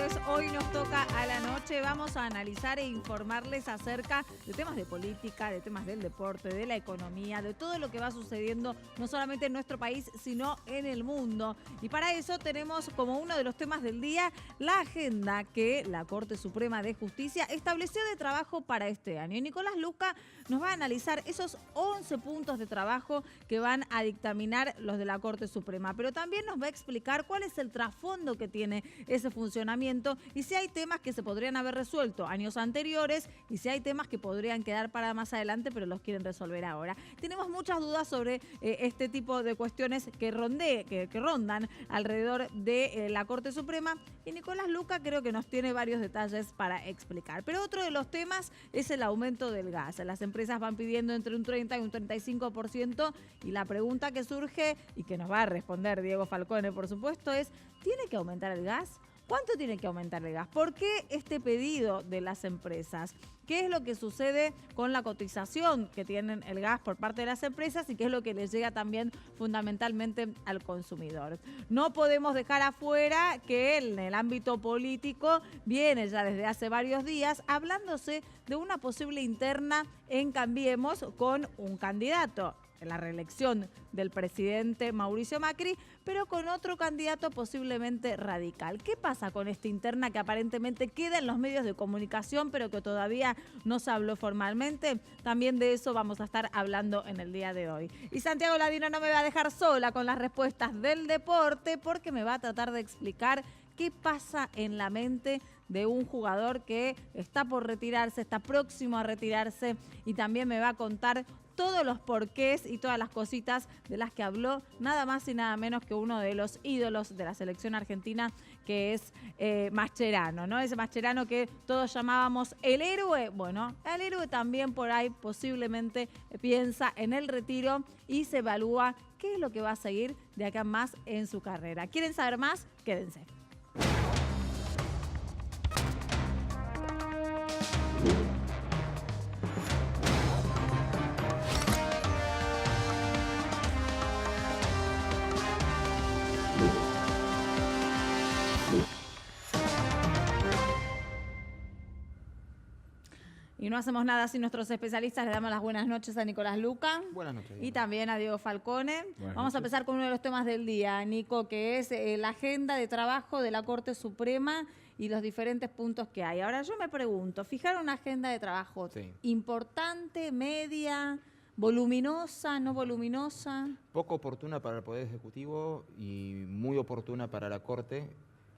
miércoles, hoy nos toca a la noche. Vamos a analizar e informarles acerca de temas de política, de temas del deporte, de la economía, de todo lo que va sucediendo, no solamente en nuestro país, sino en el mundo. Y para eso tenemos como uno de los temas del día la agenda que la Corte Suprema de Justicia estableció de trabajo para este año. Y Nicolás Luca nos va a analizar esos 11 puntos de trabajo que van a dictaminar los de la Corte Suprema. Pero también nos va a explicar cuál es el trasfondo que tiene ese funcionamiento y si hay temas que se podrían haber resuelto años anteriores y si hay temas que podrían quedar para más adelante pero los quieren resolver ahora. Tenemos muchas dudas sobre este tipo de cuestiones que rondan alrededor de la Corte Suprema y Nicolás Luca creo que nos tiene varios detalles para explicar. Pero otro de los temas es el aumento del gas. Las empresas van pidiendo entre un 30 y un 35% y la pregunta que surge y que nos va a responder Diego Falcone, por supuesto, es ¿tiene que aumentar el gas? ¿Cuánto tiene que aumentar el gas? ¿Por qué este pedido de las empresas? ¿Qué es lo que sucede con la cotización que tienen el gas por parte de las empresas y qué es lo que les llega también fundamentalmente al consumidor? No podemos dejar afuera que en el ámbito político viene ya desde hace varios días hablándose de una posible interna en Cambiemos con un candidato en la reelección del presidente Mauricio Macri, pero con otro candidato posiblemente radical. ¿Qué pasa con esta interna que aparentemente queda en los medios de comunicación, pero que todavía no se habló formalmente? También de eso vamos a estar hablando en el día de hoy. Y Santiago Ladino no me va a dejar sola con las respuestas del deporte, porque me va a tratar de explicar qué pasa en la mente de un jugador que está por retirarse, está próximo a retirarse y también me va a contar todos los porqués y todas las cositas de las que habló nada más y nada menos que uno de los ídolos de la selección argentina, que es Mascherano, ¿no? Ese Mascherano que todos llamábamos el héroe. Bueno, el héroe también por ahí posiblemente piensa en el retiro y se evalúa qué es lo que va a seguir de acá más en su carrera. ¿Quieren saber más? Quédense. Y no hacemos nada sin nuestros especialistas. Le damos las buenas noches a Nicolás Luca. Buenas noches. Y también a Diego Falcone. Vamos a noches. empezar con uno de los temas del día, Nico, que es la agenda de trabajo de la Corte Suprema y los diferentes puntos que hay. Ahora yo me pregunto, ¿fijar una agenda de trabajo importante, media, voluminosa, no voluminosa? Poco oportuna para el Poder Ejecutivo y muy oportuna para la Corte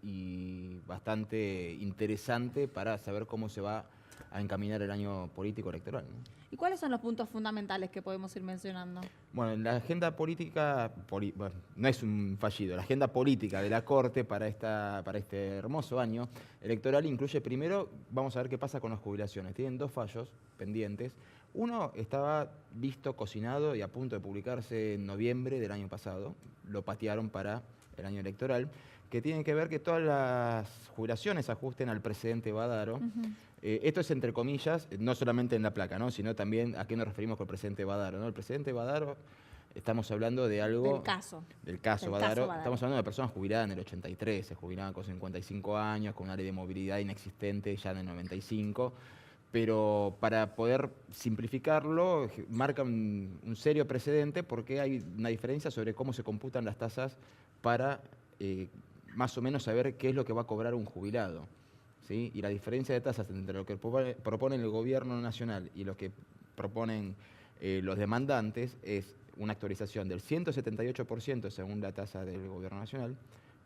y bastante interesante para saber cómo se va a encaminar el año político electoral, ¿no? ¿Y cuáles son los puntos fundamentales que podemos ir mencionando? Bueno, la agenda política, bueno, no es un fallido, la agenda política de la Corte para este hermoso año electoral incluye primero, vamos a ver qué pasa con las jubilaciones. Tienen dos fallos pendientes. Uno estaba listo, cocinado y a punto de publicarse en noviembre del año pasado. Lo patearon para el año electoral, que tiene que ver que todas las jubilaciones ajusten al presidente Badaro. Esto es entre comillas, no solamente en la placa, ¿no? Sino también a qué nos referimos con el presidente Badaro, ¿no? El presidente Badaro, estamos hablando de algo... Del caso Badaro. Estamos hablando de personas jubiladas en el 83, se jubilaban con 55 años, con una ley de movilidad inexistente ya en el 95. Pero para poder simplificarlo, marca un serio precedente porque hay una diferencia sobre cómo se computan las tasas para más o menos saber qué es lo que va a cobrar un jubilado, ¿sí? Y la diferencia de tasas entre lo que propone el gobierno nacional y lo que proponen los demandantes es una actualización del 178% según la tasa del gobierno nacional,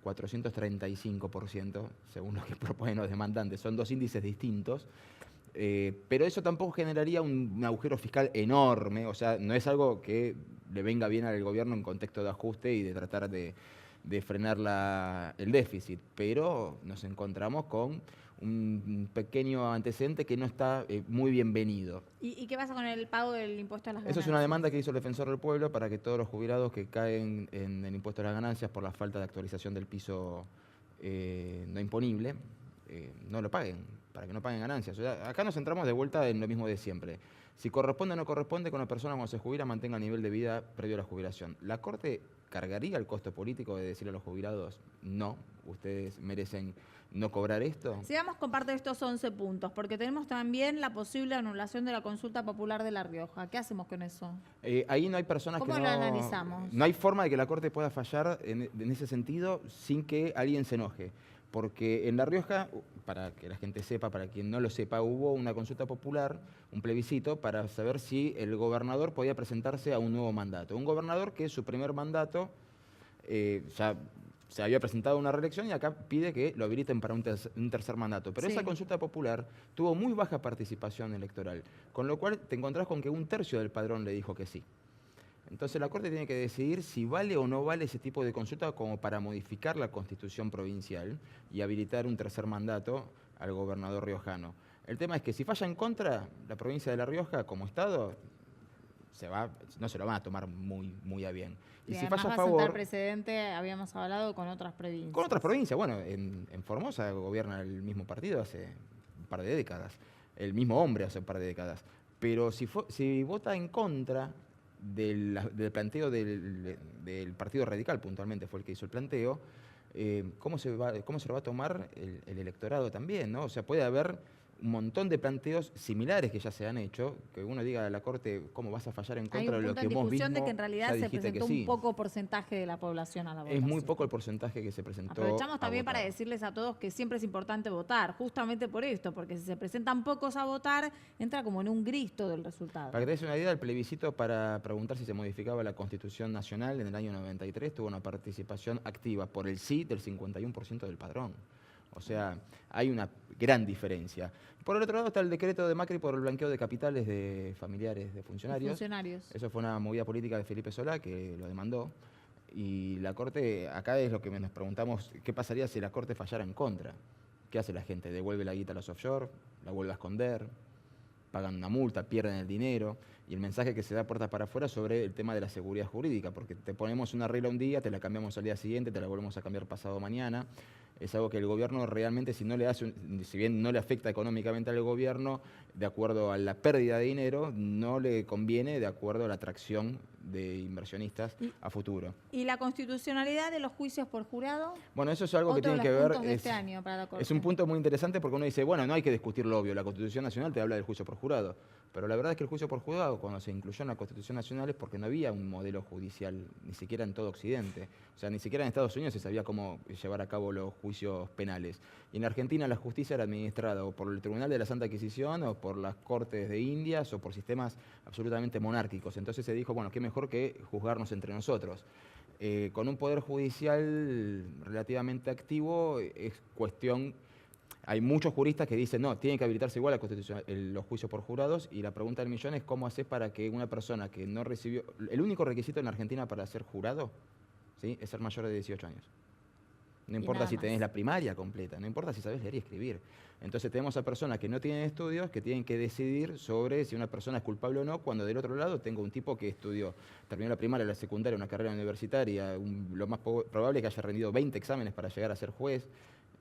435% según lo que proponen los demandantes. Son dos índices distintos. Pero eso tampoco generaría un agujero fiscal enorme, o sea, no es algo que le venga bien al gobierno en contexto de ajuste y de tratar de frenar el déficit, pero nos encontramos con un pequeño antecedente que no está muy bienvenido. ¿Y qué pasa con el pago del impuesto a las ganancias? Eso es una demanda que hizo el Defensor del Pueblo para que todos los jubilados que caen en el impuesto a las ganancias por la falta de actualización del piso no imponible, no lo paguen. para que no paguen ganancias. O sea, acá nos centramos de vuelta en lo mismo de siempre. Si corresponde o no corresponde que una persona cuando se jubila mantenga el nivel de vida previo a la jubilación. ¿La Corte cargaría el costo político de decirle a los jubilados, no, ustedes merecen no cobrar esto? Sigamos con parte de estos 11 puntos, porque tenemos también la posible anulación de la consulta popular de La Rioja. ¿Qué hacemos con eso? Ahí no hay personas que no... ¿Cómo lo analizamos? No hay forma de que la Corte pueda fallar en ese sentido sin que alguien se enoje. Porque en La Rioja, para que la gente sepa, para quien no lo sepa, hubo una consulta popular, un plebiscito, para saber si el gobernador podía presentarse a un nuevo mandato. Un gobernador que su primer mandato ya se había presentado a una reelección y acá pide que lo habiliten para un tercer mandato. Pero Sí. esa consulta popular tuvo muy baja participación electoral, con lo cual te encontrás con que un tercio del padrón le dijo que sí. Entonces la Corte tiene que decidir si vale o no vale ese tipo de consulta como para modificar la Constitución provincial y habilitar un tercer mandato al gobernador riojano. El tema es que si falla en contra, la provincia de La Rioja como Estado no se lo van a tomar muy a bien. Y si además falla a va a sentar favor... precedente, habíamos hablado, con otras provincias. Con otras provincias, bueno, en Formosa gobierna el mismo partido hace un par de décadas, el mismo hombre hace un par de décadas. Pero si vota en contra del planteo del Partido Radical, puntualmente fue el que hizo el planteo, ¿cómo se lo va a tomar el electorado también, ¿no? O sea, puede haber un montón de planteos similares que ya se han hecho, que uno diga a la Corte, ¿cómo vas a fallar en contra de lo que vos mismo discusión de que en realidad ya se dijiste presentó que sí? un poco porcentaje de la población a la votación. Es muy poco el porcentaje que se presentó. Aprovechamos también para votar. decirles a todos que siempre es importante votar, justamente por esto, porque si se presentan pocos a votar, entra como en un gris todo el resultado. Para que te des una idea, el plebiscito para preguntar si se modificaba la Constitución Nacional en el año 93 tuvo una participación activa por el sí del 51% del padrón. O sea, hay una gran diferencia. Por el otro lado está el decreto de Macri por el blanqueo de capitales de familiares de funcionarios. Eso fue una movida política de Felipe Solá que lo demandó. Y la Corte, acá es lo que nos preguntamos, ¿qué pasaría si la Corte fallara en contra? ¿Qué hace la gente? ¿Devuelve la guita a los offshore? ¿La vuelve a esconder? ¿Pagan una multa? ¿Pierden el dinero? Y el mensaje que se da puertas para afuera sobre el tema de la seguridad jurídica, porque te ponemos una regla un día, te la cambiamos al día siguiente, te la volvemos a cambiar pasado mañana. Es algo que el gobierno realmente, si bien no le afecta económicamente al gobierno, de acuerdo a la pérdida de dinero, no le conviene de acuerdo a la atracción de inversionistas a futuro. ¿Y la constitucionalidad de los juicios por jurado? Bueno, eso es algo que tiene que ver. Es un punto muy interesante porque uno dice, bueno, no hay que discutir lo obvio, la Constitución Nacional te habla del juicio por jurado. Pero la verdad es que el juicio por jurado, cuando se incluyó en la Constitución Nacional, es porque no había un modelo judicial, ni siquiera en todo Occidente. O sea, ni siquiera en Estados Unidos se sabía cómo llevar a cabo los juicios penales. Y en Argentina la justicia era administrada o por el Tribunal de la Santa Inquisición, o por las Cortes de Indias, o por sistemas absolutamente monárquicos. Entonces se dijo, bueno, qué mejor que juzgarnos entre nosotros. Con un poder judicial relativamente activo, es cuestión... Hay muchos juristas que dicen, no, tienen que habilitarse igual los juicios por jurados, y la pregunta del millón es cómo haces para que una persona que no recibió... El único requisito en Argentina para ser jurado, ¿sí?, es ser mayor de 18 años. No importa si tenés la primaria completa, no importa si sabés leer y escribir. Entonces tenemos a personas que no tienen estudios, que tienen que decidir sobre si una persona es culpable o no, cuando del otro lado tengo un tipo que estudió, terminó la primaria, la secundaria, una carrera universitaria, lo más probable es que haya rendido 20 exámenes para llegar a ser juez,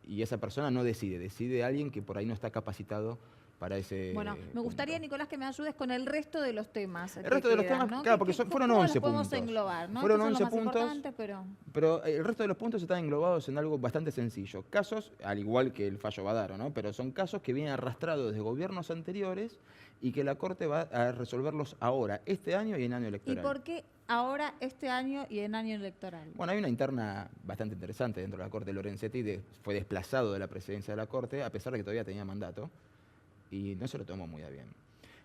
y esa persona no decide alguien que por ahí no está capacitado para ese... Bueno, me gustaría, Nicolás, que me ayudes con el resto de los temas. El resto de los temas, ¿no? claro, porque fueron 11 puntos. Podemos englobar, ¿no? Fueron Estos 11 son los más puntos, importantes, pero el resto de los puntos están englobados en algo bastante sencillo. Casos, al igual que el fallo Badaro, ¿no?, pero son casos que vienen arrastrados de gobiernos anteriores y que la Corte va a resolverlos ahora, este año y en año electoral. ¿Y por qué ahora, este año y en año electoral? Bueno, hay una interna bastante interesante dentro de la Corte. Lorenzetti fue desplazado de la presidencia de la Corte, a pesar de que todavía tenía mandato, y no se lo tomó muy a bien.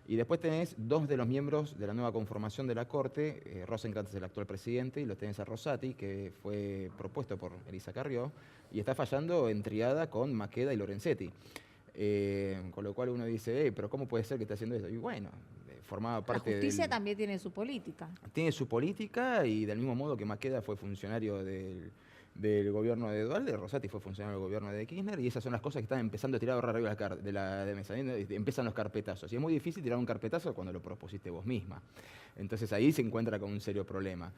Y después tenés dos de los miembros de la nueva conformación de la Corte. Rosenkrantz es el actual presidente, y lo tenés a Rosati, que fue propuesto por Elisa Carrió, y está fallando en triada con Maqueda y Lorenzetti. Con lo cual uno dice, pero ¿cómo puede ser que esté haciendo eso? Y bueno, formaba parte La justicia también tiene su política. Tiene su política, y del mismo modo que Maqueda fue funcionario del gobierno de Dualde, Rosati fue funcionario del gobierno de Kirchner, y esas son las cosas que están empezando a tirar arriba de la mesa. Empiezan los carpetazos, y es muy difícil tirar un carpetazo cuando lo propusiste vos misma. Entonces ahí se encuentra con un serio problema.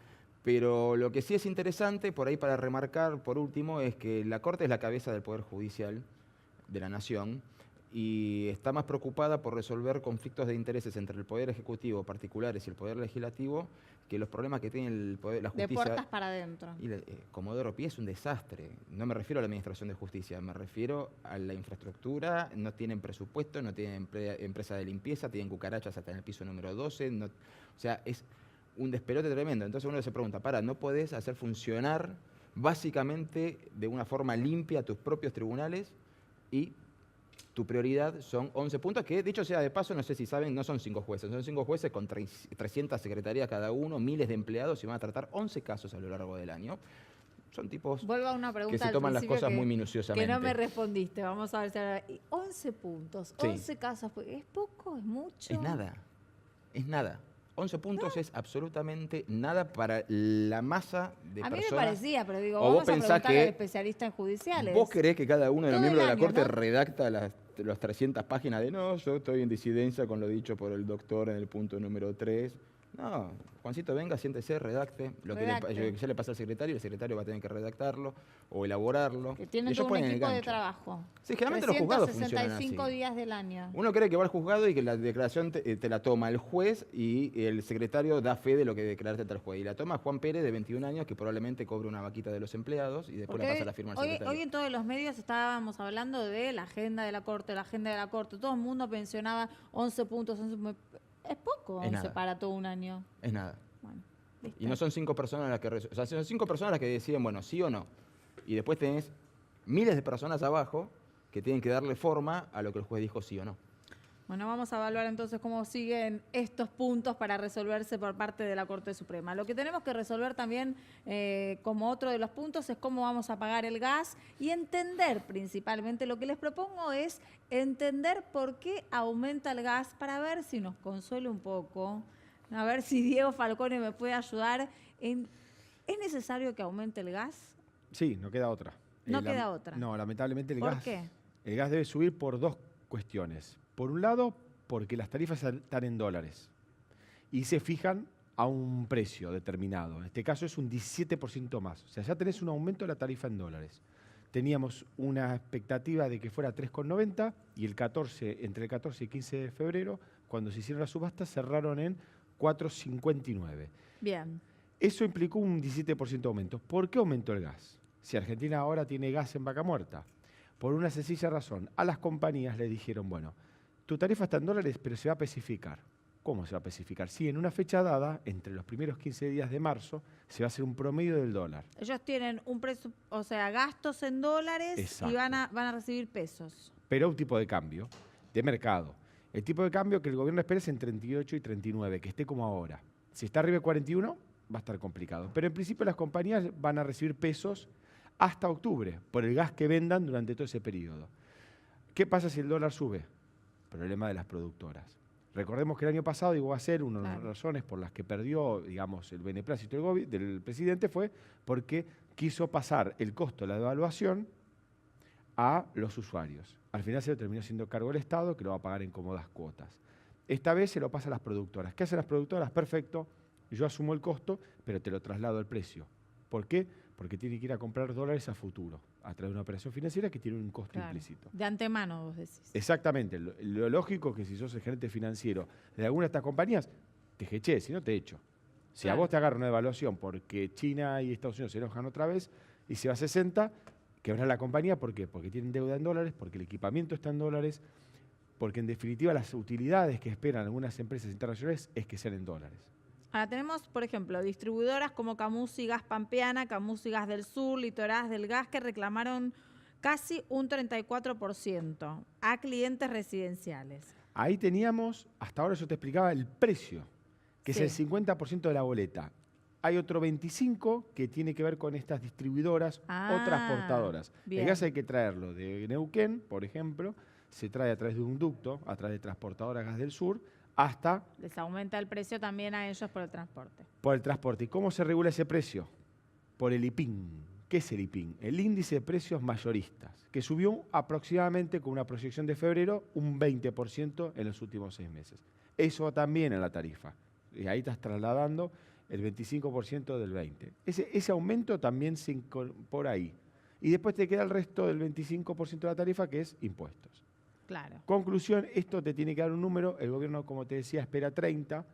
Pero lo que sí es interesante, por ahí para remarcar, por último, es que la Corte es la cabeza del Poder Judicial de la Nación, y está más preocupada por resolver conflictos de intereses entre el Poder Ejecutivo particulares y el Poder Legislativo que los problemas que tiene la justicia. De puertas para adentro. Y Comodoro Pi es un desastre. No me refiero a la Administración de Justicia, me refiero a la infraestructura. No tienen presupuesto, no tienen empresa de limpieza, tienen cucarachas hasta en el piso número 12. O sea, es un despelote tremendo. Entonces uno se pregunta, ¿no podés hacer funcionar básicamente de una forma limpia tus propios tribunales? Y tu prioridad son 11 puntos, que dicho sea de paso, no sé si saben, no son 5 jueces, son 5 jueces con 300 secretarías cada uno, miles de empleados, y van a tratar 11 casos a lo largo del año. Son tipos Vuelvo a una pregunta que se toman las cosas muy minuciosamente. Que no me respondiste, vamos a ver si ahora... 11 puntos, 11 casos, ¿es poco? ¿Es mucho? Es nada. 11 puntos es absolutamente nada para la masa de personas. A mí me parecía, pero digo, vos vamos a preguntar al que especialista en judiciales. ¿Vos creés que cada uno de los miembros de la Corte ¿no? redacta las 300 páginas de no, yo estoy en disidencia con lo dicho por el doctor en el punto número 3? No, Juancito, venga, siéntese, redacte lo que ya le pasa al secretario, el secretario va a tener que redactarlo o elaborarlo. Que tiene todo un equipo de trabajo. Sí, generalmente los juzgados funcionan así. 365 días del año. Uno cree que va al juzgado y que la declaración te la toma el juez y el secretario da fe de lo que declaraste ante el juez. Y la toma Juan Pérez, de 21 años, que probablemente cobre una vaquita de los empleados y después le pasa la firma al secretario. Hoy en todos los medios estábamos hablando de la agenda de la Corte, Todo el mundo mencionaba 11 puntos, 11 puntos. Es poco, 11 para todo un año. Es nada. Bueno, listo. Y no son 5 personas las que... O sea, son 5 personas las que deciden, bueno, sí o no. Y después tenés miles de personas abajo que tienen que darle forma a lo que el juez dijo sí o no. Bueno, vamos a evaluar entonces cómo siguen estos puntos para resolverse por parte de la Corte Suprema. Lo que tenemos que resolver también, como otro de los puntos, es cómo vamos a pagar el gas y entender principalmente, lo que les propongo es entender por qué aumenta el gas para ver si nos consuele un poco, a ver si Diego Falcone me puede ayudar. ¿Es necesario que aumente el gas? Sí, no queda otra. No queda otra. No, lamentablemente el gas. ¿Por qué? El gas debe subir por dos cuestiones. Por un lado, porque las tarifas están en dólares y se fijan a un precio determinado. En este caso es un 17% más. O sea, ya tenés un aumento de la tarifa en dólares. Teníamos una expectativa de que fuera 3,90 y entre el 14 y 15 de febrero, cuando se hicieron las subastas, cerraron en 4,59. Bien. Eso implicó un 17% de aumento. ¿Por qué aumentó el gas? Si Argentina ahora tiene gas en Vaca Muerta. Por una sencilla razón. A las compañías le dijeron, bueno, tu tarifa está en dólares, pero se va a especificar. ¿Cómo se va a especificar? Sí, en una fecha dada, entre los primeros 15 días de marzo, se va a hacer un promedio del dólar. Ellos tienen un precio, o sea, gastos en dólares. Exacto. Y van a recibir pesos. Pero un tipo de cambio, de mercado. El tipo de cambio que el gobierno espera es en 38 y 39, que esté como ahora. Si está arriba de 41, va a estar complicado. Pero en principio las compañías van a recibir pesos hasta octubre, por el gas que vendan durante todo ese periodo. ¿Qué pasa si el dólar sube? Problema de las productoras. Recordemos que el año pasado, y va a ser una de las razones por las que perdió, digamos, el beneplácito del presidente fue porque quiso pasar el costo de la devaluación a los usuarios. Al final se lo terminó siendo cargo el Estado, que lo va a pagar en cómodas cuotas. Esta vez se lo pasa a las productoras. ¿Qué hacen las productoras? Perfecto, yo asumo el costo, pero te lo traslado al precio. ¿Por qué? Porque tiene que ir a comprar dólares a futuro, a través de una operación financiera que tiene un costo implícito. De antemano, vos decís. Exactamente. Lo lógico es que si sos el gerente financiero de alguna de estas compañías, te jeché, si no te echo. Si a vos te agarra una devaluación porque China y Estados Unidos se enojan otra vez y se va a 60, quebrás la compañía. ¿Por qué? Porque tienen deuda en dólares, porque el equipamiento está en dólares, porque en definitiva las utilidades que esperan algunas empresas internacionales es que sean en dólares. Ahora tenemos, por ejemplo, distribuidoras como Camusi Gas Pampeana, Camusi Gas del Sur, Litorás del Gas, que reclamaron casi un 34% a clientes residenciales. Ahí teníamos, hasta ahora yo te explicaba el precio, que es el 50% de la boleta. Hay otro 25% que tiene que ver con estas distribuidoras o transportadoras. Bien. El gas hay que traerlo de Neuquén, por ejemplo, se trae a través de un ducto, a través de transportadoras Gas del Sur, hasta... Les aumenta el precio también a ellos por el transporte. Por el transporte. ¿Y cómo se regula ese precio? Por el IPIN. ¿Qué es el IPIN? El índice de precios mayoristas, que subió aproximadamente, con una proyección de febrero, un 20% en los últimos 6 meses. Eso también en la tarifa. Y ahí estás trasladando el 25% del 20%. Ese aumento también se incorpora ahí. Y después te queda el resto del 25% de la tarifa, que es impuestos. Claro. Conclusión, esto te tiene que dar un número. El gobierno, como te decía, espera 30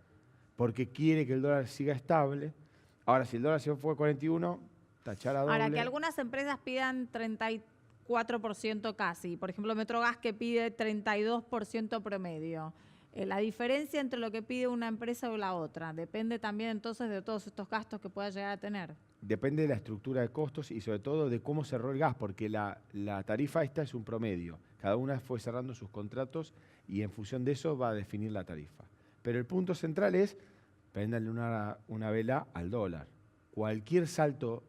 porque quiere que el dólar siga estable. Ahora, si el dólar se fue a 41, tachar a doble. Ahora, que algunas empresas pidan 34% casi. Por ejemplo, Metrogas que pide 32% promedio. La diferencia entre lo que pide una empresa o la otra depende también entonces de todos estos gastos que pueda llegar a tener. Depende de la estructura de costos y sobre todo de cómo cerró el gas, porque la tarifa esta es un promedio. Cada una fue cerrando sus contratos y en función de eso va a definir la tarifa. Pero el punto central es prenderle una vela al dólar. Cualquier salto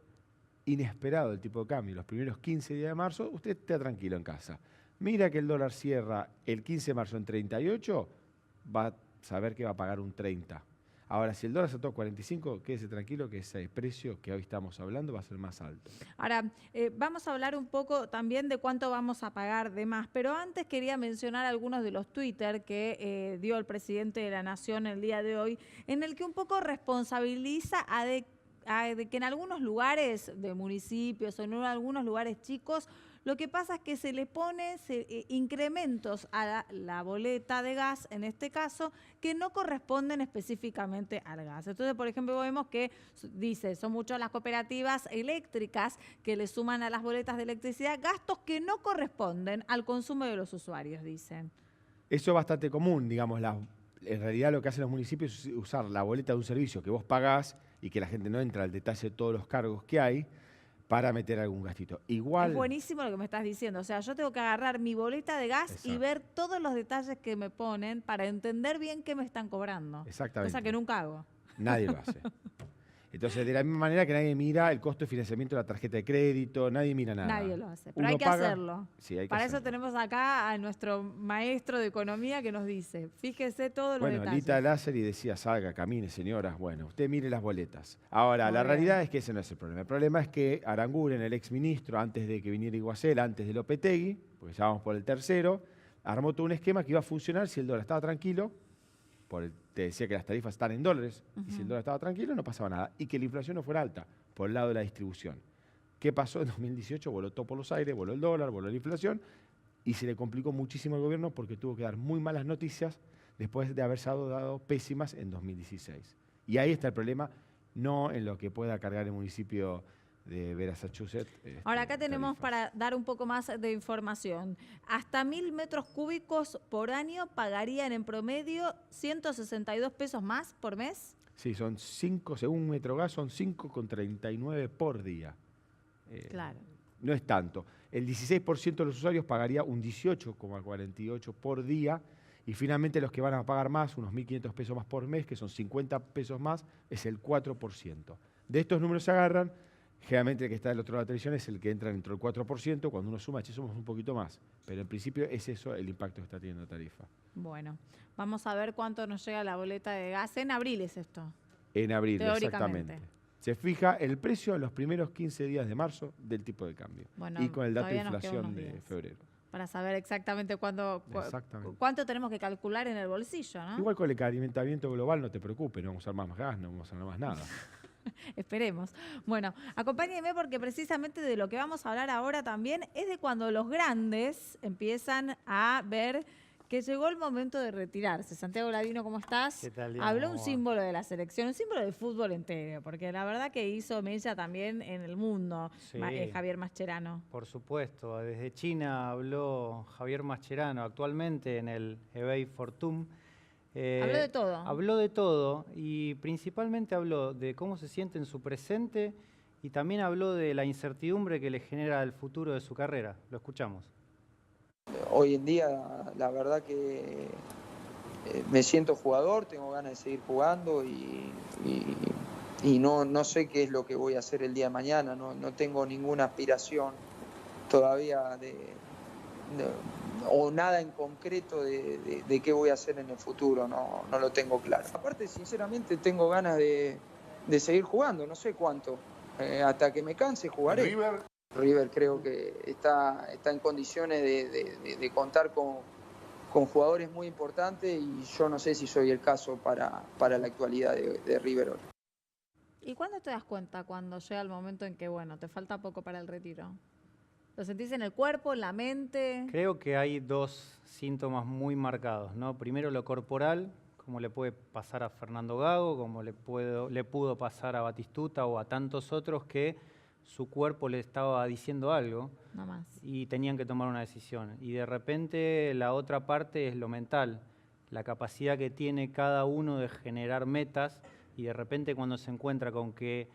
inesperado del tipo de cambio los primeros 15 días de marzo, usted esté tranquilo en casa. Mira que el dólar cierra el 15 de marzo en 38, va a saber que va a pagar un 30. Ahora, si el dólar se toca 45, quédese tranquilo que ese precio que hoy estamos hablando va a ser más alto. Ahora, vamos a hablar un poco también de cuánto vamos a pagar de más, pero antes quería mencionar algunos de los Twitter que dio el presidente de la Nación el día de hoy, en el que un poco responsabiliza de que en algunos lugares de municipios o en algunos lugares chicos, lo que pasa es que se le pone incrementos a la boleta de gas, en este caso, que no corresponden específicamente al gas. Entonces, por ejemplo, vemos que dice, son muchas las cooperativas eléctricas que le suman a las boletas de electricidad gastos que no corresponden al consumo de los usuarios, dicen. Eso es bastante común, digamos. En realidad lo que hacen los municipios es usar la boleta de un servicio que vos pagás y que la gente no entra al detalle de todos los cargos que hay, para meter algún gastito. Igual. Es buenísimo lo que me estás diciendo. O sea, yo tengo que agarrar mi boleta de gas y ver todos los detalles que me ponen para entender bien qué me están cobrando. Exactamente. Cosa que nunca hago. Nadie lo hace. Entonces, de la misma manera que nadie mira el costo de financiamiento de la tarjeta de crédito, nadie mira nada. Nadie lo hace, pero Uno hay que paga, hacerlo. Sí, hay que Para hacerlo. eso tenemos acá a nuestro maestro de economía que nos dice, fíjese todos los detalles. Lita Láser y decía, salga, camine, señoras. Bueno, usted mire las boletas. Ahora, la realidad es que ese no es el problema. El problema es que Aranguren, el exministro, antes de que viniera Iguacel, antes de Lopetegui, porque ya vamos por el tercero, armó todo un esquema que iba a funcionar si el dólar estaba tranquilo. Te decía que las tarifas están en dólares, y si el dólar estaba tranquilo no pasaba nada, y que la inflación no fuera alta, por el lado de la distribución. ¿Qué pasó en 2018? Voló todo por los aires, voló el dólar, voló la inflación, y se le complicó muchísimo al gobierno porque tuvo que dar muy malas noticias después de haberse dado pésimas en 2016. Y ahí está el problema, no en lo que pueda cargar el municipio de Massachusetts. Ahora acá tenemos para dar un poco más de información. Hasta 1.000 metros cúbicos por año pagarían en promedio 162 pesos más por mes. Sí, son 5, según Metrogas, son 5,39 por día. Claro. No es tanto. El 16% de los usuarios pagaría un 18,48 por día. Y finalmente los que van a pagar más, unos 1.500 pesos más por mes, que son 50 pesos más, es el 4%. De estos números se agarran. Generalmente el que está del otro lado de la televisión es el que entra dentro del 4%, cuando uno suma, somos un poquito más. Pero en principio es eso el impacto que está teniendo la tarifa. Bueno, vamos a ver cuánto nos llega la boleta de gas. En abril es esto. En abril, Teóricamente. exactamente. Se fija el precio en los primeros 15 días de marzo del tipo de cambio. Bueno, y con el dato de todavía nos quedan inflación unos de días febrero. Para saber exactamente cuánto tenemos que calcular en el bolsillo, ¿no? Igual con el calentamiento global no te preocupes, no vamos a usar más gas, no vamos a usar más nada. Esperemos. Bueno, acompáñenme porque precisamente de lo que vamos a hablar ahora también es de cuando los grandes empiezan a ver que llegó el momento de retirarse. Santiago Ladino, ¿cómo estás? ¿Qué tal, Diana? Habló un símbolo de la selección, un símbolo del fútbol entero, porque la verdad que hizo mella también en el mundo, Sí. Javier Mascherano. Por supuesto, desde China habló Javier Mascherano, actualmente en el eBay Fortum. Habló de todo. Habló de todo y principalmente habló de cómo se siente en su presente y también habló de la incertidumbre que le genera el futuro de su carrera. Lo escuchamos. Hoy en día, la verdad que me siento jugador, tengo ganas de seguir jugando y no sé qué es lo que voy a hacer el día de mañana, no tengo ninguna aspiración todavía o nada en concreto de qué voy a hacer en el futuro, no lo tengo claro. Aparte, sinceramente, tengo ganas de seguir jugando, no sé cuánto, hasta que me canse jugaré. River creo que está en condiciones de contar con jugadores muy importantes y yo no sé si soy el caso para la actualidad de River hoy. ¿Y cuándo te das cuenta cuando llega el momento en que, bueno, te falta poco para el retiro? ¿Lo sentís en el cuerpo, en la mente? Creo que hay dos síntomas muy marcados, ¿no? Primero lo corporal, como le puede pasar a Fernando Gago, como le pudo pasar a Batistuta o a tantos otros que su cuerpo le estaba diciendo algo No más. y tenían que tomar una decisión. Y de repente la otra parte es lo mental, la capacidad que tiene cada uno de generar metas, y de repente cuando se encuentra con que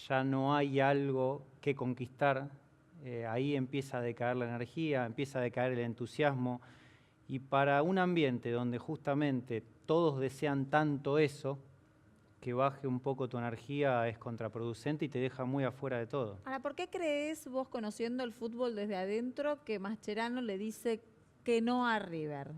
ya no hay algo que conquistar, ahí empieza a decaer la energía, empieza a decaer el entusiasmo, y para un ambiente donde justamente todos desean tanto eso, que baje un poco tu energía es contraproducente y te deja muy afuera de todo. Ahora, ¿por qué crees vos, conociendo el fútbol desde adentro, que Mascherano le dice que no a River?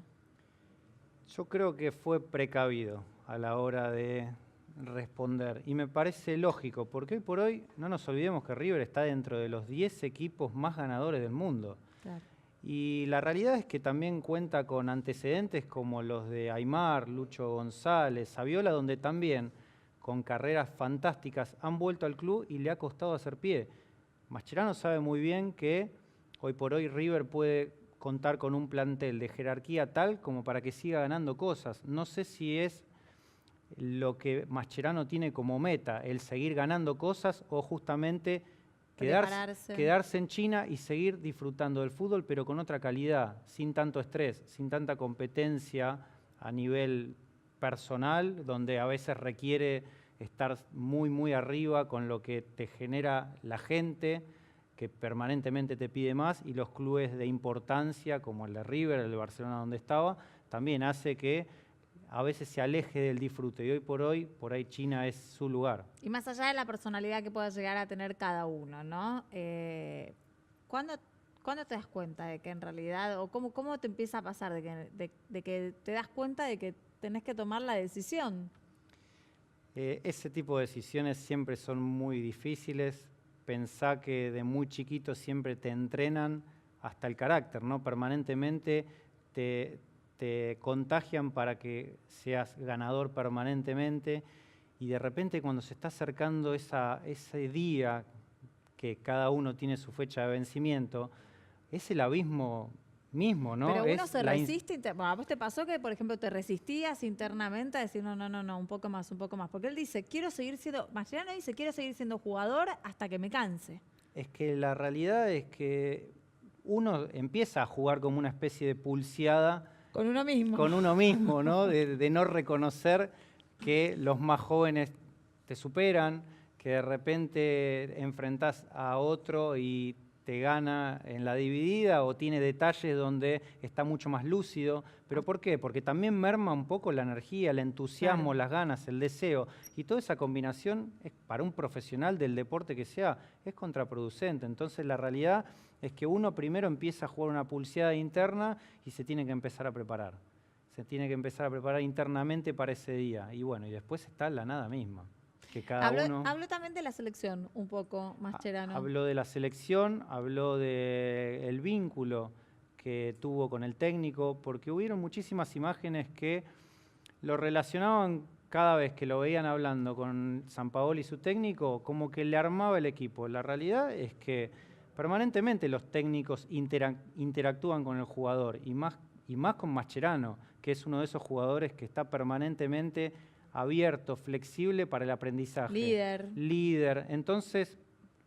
Yo creo que fue precavido a la hora de responder y me parece lógico, porque hoy por hoy no nos olvidemos que River está dentro de los 10 equipos más ganadores del mundo. Claro. Y la realidad es que también cuenta con antecedentes como los de Aimar, Lucho González, Saviola, donde también con carreras fantásticas han vuelto al club y le ha costado hacer pie. Mascherano sabe muy bien que hoy por hoy River puede contar con un plantel de jerarquía tal como para que siga ganando cosas. No sé si es lo que Mascherano tiene como meta, el seguir ganando cosas o justamente quedarse en China y seguir disfrutando del fútbol, pero con otra calidad, sin tanto estrés, sin tanta competencia a nivel personal, donde a veces requiere estar muy, muy arriba con lo que te genera la gente, que permanentemente te pide más, y los clubes de importancia, como el de River, el de Barcelona donde estaba, también hace que a veces se aleje del disfrute. Y hoy, por ahí China es su lugar. Y más allá de la personalidad que pueda llegar a tener cada uno, ¿no? ¿Cuándo te das cuenta de que en realidad, o cómo te empieza a pasar de que te das cuenta de que tenés que tomar la decisión? Ese tipo de decisiones siempre son muy difíciles. Pensá que de muy chiquito siempre te entrenan hasta el carácter, ¿no? Permanentemente te contagian para que seas ganador permanentemente, y de repente cuando se está acercando ese día que cada uno tiene su fecha de vencimiento, es el abismo mismo, ¿no? Pero uno se resiste, bueno, ¿a vos te pasó que, por ejemplo, te resistías internamente a decir no, un poco más? Porque él dice, Mascherano dice, quiero seguir siendo jugador hasta que me canse. Es que la realidad es que uno empieza a jugar como una especie de pulseada con uno mismo. Con uno mismo, ¿no? De no reconocer que los más jóvenes te superan, que de repente enfrentás a otro y te gana en la dividida o tiene detalles donde está mucho más lúcido. ¿Pero por qué? Porque también merma un poco la energía, el entusiasmo, claro, las ganas, el deseo. Y toda esa combinación, para un profesional del deporte que sea, es contraproducente. Entonces la realidad es que uno primero empieza a jugar una pulseada interna y se tiene que empezar a preparar. Se tiene que empezar a preparar internamente para ese día. Y bueno, y después está la nada misma. Que habló también de la selección un poco, Mascherano. Habló de la selección, habló del vínculo que tuvo con el técnico, porque hubieron muchísimas imágenes que lo relacionaban cada vez que lo veían hablando con Sampaoli y su técnico, como que le armaba el equipo. La realidad es que permanentemente los técnicos interactúan con el jugador, y más con Mascherano, que es uno de esos jugadores que está permanentemente abierto, flexible para el aprendizaje. Líder. Entonces,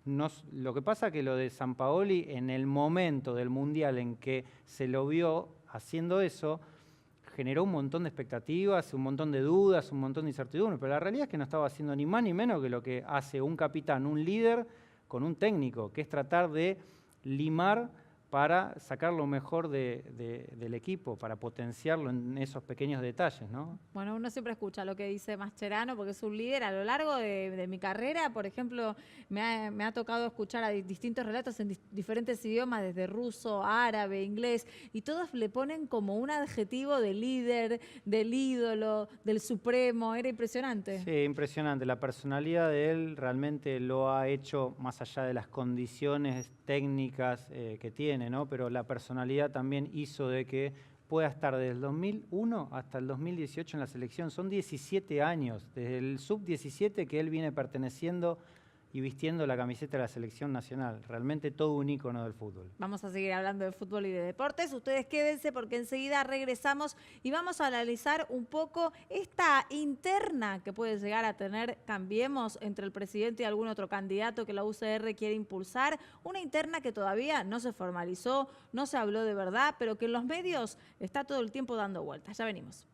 lo que pasa es que lo de Sampaoli, en el momento del Mundial en que se lo vio haciendo eso, generó un montón de expectativas, un montón de dudas, un montón de incertidumbres, pero la realidad es que no estaba haciendo ni más ni menos que lo que hace un capitán, un líder con un técnico, que es tratar de limar para sacar lo mejor del equipo, para potenciarlo en esos pequeños detalles, ¿no? Bueno, uno siempre escucha lo que dice Mascherano porque es un líder. A lo largo de mi carrera, por ejemplo, me ha tocado escuchar a distintos relatos en diferentes idiomas, desde ruso, árabe, inglés, y todos le ponen como un adjetivo de líder, del ídolo, del supremo. Era impresionante. Sí, impresionante. La personalidad de él realmente lo ha hecho más allá de las condiciones técnicas que tiene, ¿no? Pero la personalidad también hizo de que pueda estar desde el 2001 hasta el 2018 en la selección. Son 17 años, desde el sub-17 que él viene perteneciendo y vistiendo la camiseta de la selección nacional. Realmente todo un ícono del fútbol. Vamos a seguir hablando de fútbol y de deportes. Ustedes quédense porque enseguida regresamos y vamos a analizar un poco esta interna que puede llegar a tener Cambiemos entre el presidente y algún otro candidato que la UCR quiere impulsar. Una interna que todavía no se formalizó, no se habló de verdad, pero que en los medios está todo el tiempo dando vueltas. Ya venimos.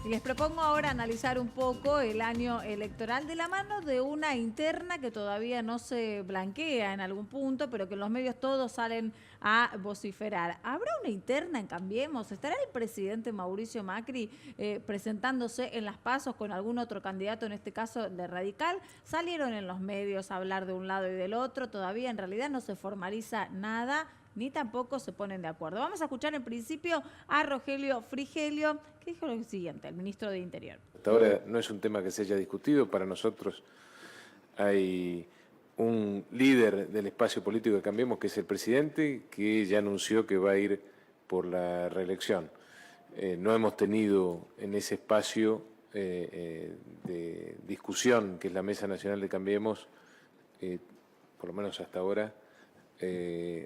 Les propongo ahora analizar un poco el año electoral de la mano de una interna que todavía no se blanquea en algún punto, pero que en los medios todos salen a vociferar. ¿Habrá una interna en Cambiemos? ¿Estará el presidente Mauricio Macri presentándose en las PASO con algún otro candidato, en este caso de Radical? Salieron en los medios a hablar de un lado y del otro, todavía en realidad no se formaliza nada, ni tampoco se ponen de acuerdo. Vamos a escuchar en principio a Rogelio Frigelio, que dijo lo siguiente, el ministro de Interior. Hasta ahora no es un tema que se haya discutido. Para nosotros hay un líder del espacio político que Cambiemos, que es el presidente, que ya anunció que va a ir por la reelección. No hemos tenido en ese espacio de discusión, que es la Mesa Nacional de Cambiemos, por lo menos hasta ahora,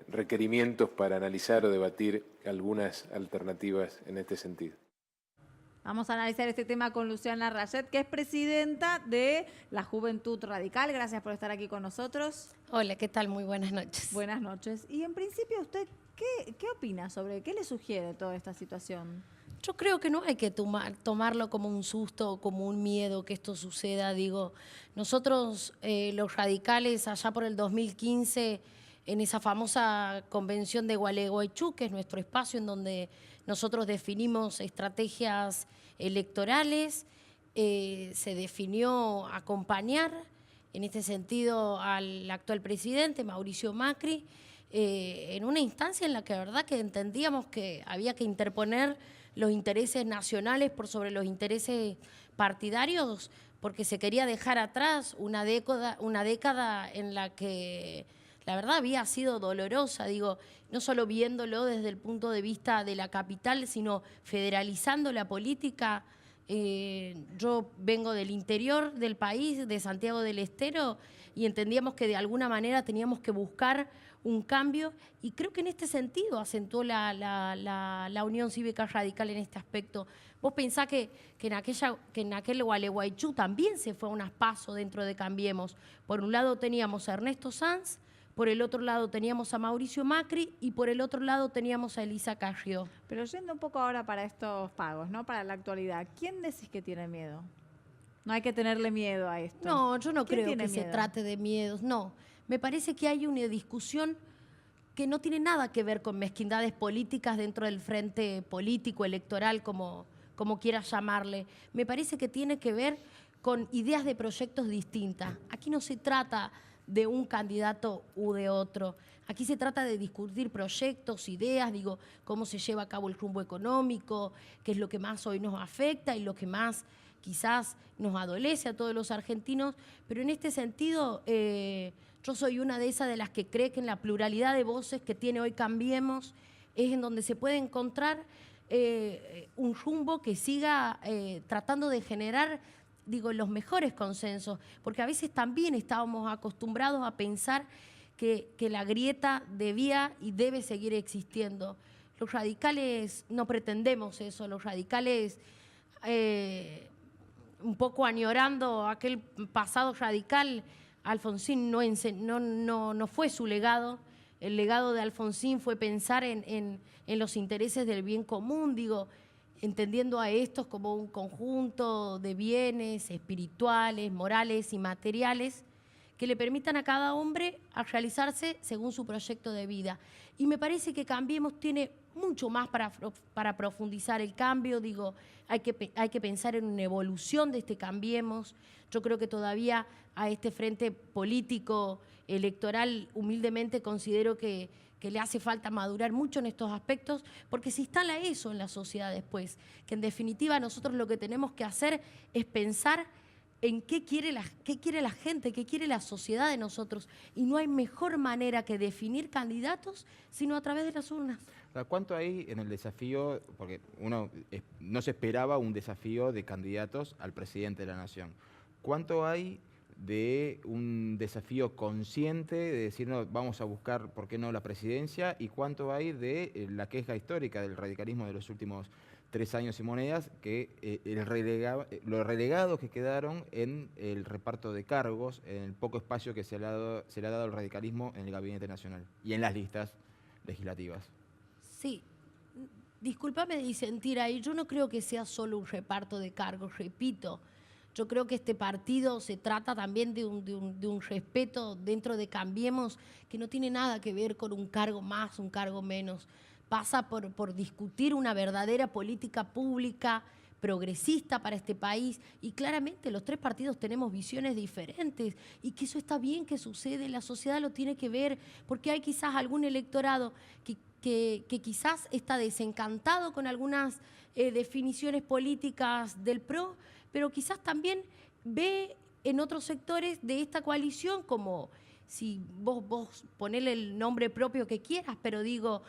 requerimientos para analizar o debatir algunas alternativas en este sentido. Vamos a analizar este tema con Luciana Rayet, que es presidenta de la Juventud Radical. Gracias por estar aquí con nosotros. Hola, ¿qué tal? Muy buenas noches. Buenas noches. Y en principio, ¿usted qué opina sobre, qué le sugiere toda esta situación? Yo creo que no hay que tomarlo como un susto o como un miedo que esto suceda. Digo, nosotros los radicales allá por el 2015, en esa famosa convención de Gualeguaychú, que es nuestro espacio en donde nosotros definimos estrategias electorales, se definió acompañar en este sentido al actual presidente, Mauricio Macri, en una instancia en la que la verdad que entendíamos que había que interponer los intereses nacionales por sobre los intereses partidarios, porque se quería dejar atrás una década en la que la verdad había sido dolorosa, digo, no solo viéndolo desde el punto de vista de la capital, sino federalizando la política. Yo vengo del interior del país, de Santiago del Estero, y entendíamos que de alguna manera teníamos que buscar un cambio, y creo que en este sentido acentuó la Unión Cívica Radical en este aspecto. Vos pensás que en aquel Gualeguaychú también se fue a unas PASO dentro de Cambiemos. Por un lado teníamos a Ernesto Sanz, por el otro lado teníamos a Mauricio Macri y por el otro lado teníamos a Elisa Carrió. Pero yendo un poco ahora para estos pagos, ¿no? Para la actualidad, ¿quién decís que tiene miedo? No hay que tenerle miedo a esto. No, yo no creo que miedo? se trate de miedos, no. Me parece que hay una discusión que no tiene nada que ver con mezquindades políticas dentro del frente político, electoral, como quieras llamarle. Me parece que tiene que ver con ideas de proyectos distintas. Aquí no se trata de un candidato u de otro. Aquí se trata de discutir proyectos, ideas, digo, cómo se lleva a cabo el rumbo económico, qué es lo que más hoy nos afecta y lo que más quizás nos adolece a todos los argentinos, pero en este sentido yo soy una de esas de las que cree que en la pluralidad de voces que tiene hoy Cambiemos es en donde se puede encontrar un rumbo que siga tratando de generar, digo, los mejores consensos, porque a veces también estábamos acostumbrados a pensar que la grieta debía y debe seguir existiendo. Los radicales no pretendemos eso, los radicales, un poco añorando aquel pasado radical, Alfonsín no fue su legado. El legado de Alfonsín fue pensar en los intereses del bien común, digo, entendiendo a estos como un conjunto de bienes espirituales, morales y materiales que le permitan a cada hombre a realizarse según su proyecto de vida. Y me parece que Cambiemos tiene mucho más para profundizar el cambio. Digo, hay que pensar en una evolución de este Cambiemos. Yo creo que todavía a este frente político electoral, humildemente considero que le hace falta madurar mucho en estos aspectos, porque se instala eso en la sociedad después, que en definitiva nosotros lo que tenemos que hacer es pensar en qué quiere la gente, qué quiere la sociedad de nosotros, y no hay mejor manera que definir candidatos sino a través de las urnas. ¿Cuánto hay en el desafío? Porque uno no se esperaba un desafío de candidatos al presidente de la Nación. ¿Cuánto hay de un desafío consciente de decir, no, vamos a buscar, ¿por qué no, la presidencia? ¿Y cuánto hay de la queja histórica del radicalismo de los últimos 3 años y monedas, que los relegados que quedaron en el reparto de cargos, en el poco espacio que se le ha dado al radicalismo en el Gabinete Nacional y en las listas legislativas? Sí, discúlpame disentir ahí, yo no creo que sea solo un reparto de cargos, repito. Yo creo que este partido se trata también de un respeto dentro de Cambiemos que no tiene nada que ver con un cargo más, un cargo menos. Pasa por discutir una verdadera política pública progresista para este país, y claramente los 3 partidos tenemos visiones diferentes, y que eso está bien que sucede, la sociedad lo tiene que ver, porque hay quizás algún electorado que quizás está desencantado con algunas definiciones políticas del PRO, pero quizás también ve en otros sectores de esta coalición, como si vos ponele el nombre propio que quieras, pero digo,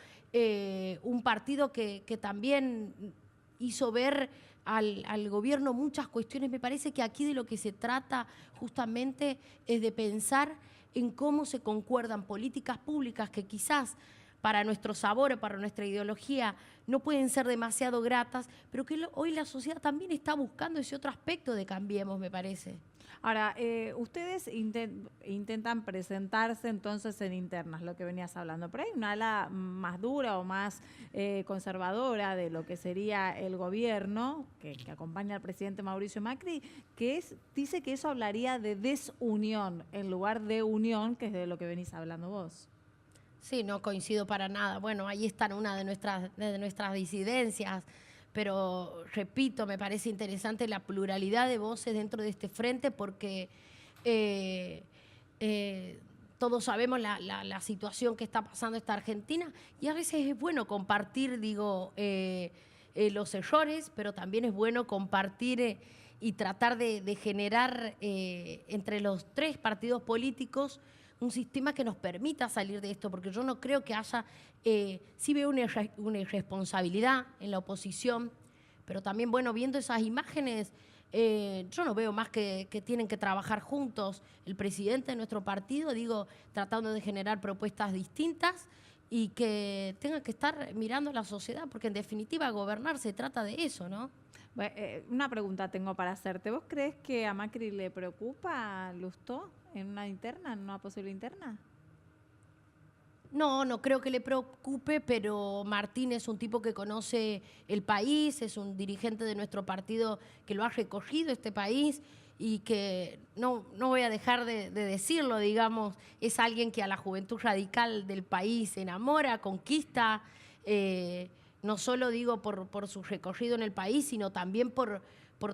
un partido que también hizo ver al gobierno muchas cuestiones. Me parece que aquí de lo que se trata justamente es de pensar en cómo se concuerdan políticas públicas que quizás para nuestro sabor, para nuestra ideología, no pueden ser demasiado gratas, pero que hoy la sociedad también está buscando ese otro aspecto de Cambiemos, me parece. Ahora, ustedes intentan presentarse entonces en internas, lo que venías hablando, pero hay una ala más dura o más conservadora de lo que sería el gobierno, que acompaña al presidente Mauricio Macri, que dice que eso hablaría de desunión en lugar de unión, que es de lo que venís hablando vos. Sí, no coincido para nada. Bueno, ahí están una de nuestras disidencias, pero repito, me parece interesante la pluralidad de voces dentro de este frente, porque todos sabemos la situación que está pasando esta Argentina, y a veces es bueno compartir, digo, los errores, pero también es bueno compartir y tratar de generar entre los 3 partidos políticos un sistema que nos permita salir de esto, porque yo no creo que haya, sí veo una irresponsabilidad en la oposición, pero también, bueno, viendo esas imágenes, yo no veo más que tienen que trabajar juntos el presidente de nuestro partido, digo, tratando de generar propuestas distintas y que tengan que estar mirando a la sociedad, porque en definitiva gobernar se trata de eso, ¿no? Una pregunta tengo para hacerte. ¿Vos crees que a Macri le preocupa Lustó en una interna, en una posible interna? No, no creo que le preocupe, pero Martín es un tipo que conoce el país, es un dirigente de nuestro partido que lo ha recorrido este país y que no voy a dejar de decirlo, digamos, es alguien que a la juventud radical del país se enamora, conquista, no solo digo por su recorrido en el país, sino también por